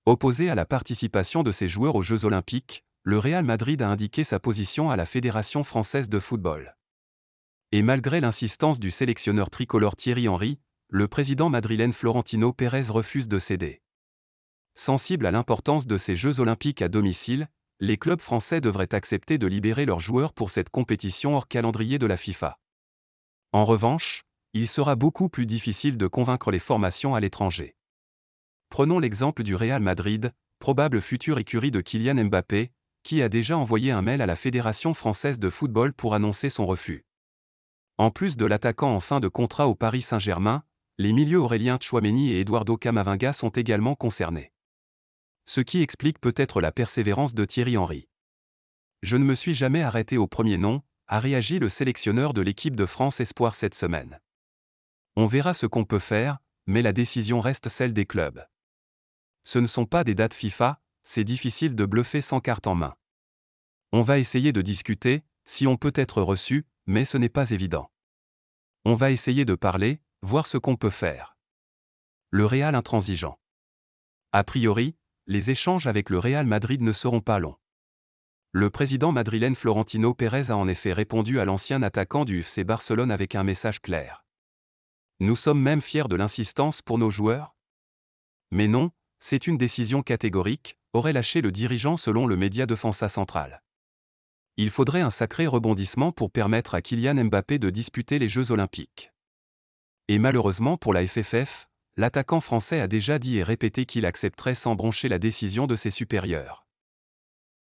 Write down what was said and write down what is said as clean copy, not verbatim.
Opposé à la participation de ses joueurs aux Jeux Olympiques, le Real Madrid a indiqué sa position à la Fédération française de football. Et malgré l'insistance du sélectionneur tricolore Thierry Henry, le président madrilène Florentino Pérez refuse de céder. Sensible à l'importance de ces Jeux Olympiques à domicile, les clubs français devraient accepter de libérer leurs joueurs pour cette compétition hors calendrier de la FIFA. En revanche, il sera beaucoup plus difficile de convaincre les formations à l'étranger. Prenons l'exemple du Real Madrid, probable future écurie de Kylian Mbappé, qui a déjà envoyé un mail à la Fédération française de football pour annoncer son refus. En plus de l'attaquant en fin de contrat au Paris Saint-Germain, les milieux Aurélien Tchouaméni et Eduardo Camavinga sont également concernés. Ce qui explique peut-être la persévérance de Thierry Henry. Je ne me suis jamais arrêté au premier nom, a réagi le sélectionneur de l'équipe de France Espoir cette semaine. On verra ce qu'on peut faire, mais la décision reste celle des clubs. Ce ne sont pas des dates FIFA, c'est difficile de bluffer sans carte en main. On va essayer de discuter, si on peut être reçu, mais ce n'est pas évident. On va essayer de parler, voir ce qu'on peut faire. Le Real intransigeant. A priori, les échanges avec le Real Madrid ne seront pas longs. Le président madrilène Florentino Pérez a en effet répondu à l'ancien attaquant du FC Barcelone avec un message clair. Nous sommes même fiers de l'insistance pour nos joueurs. Mais non, c'est une décision catégorique, aurait lâché le dirigeant selon le média Defensa Central. Il faudrait un sacré rebondissement pour permettre à Kylian Mbappé de disputer les Jeux Olympiques. Et malheureusement pour la FFF, l'attaquant français a déjà dit et répété qu'il accepterait sans broncher la décision de ses supérieurs.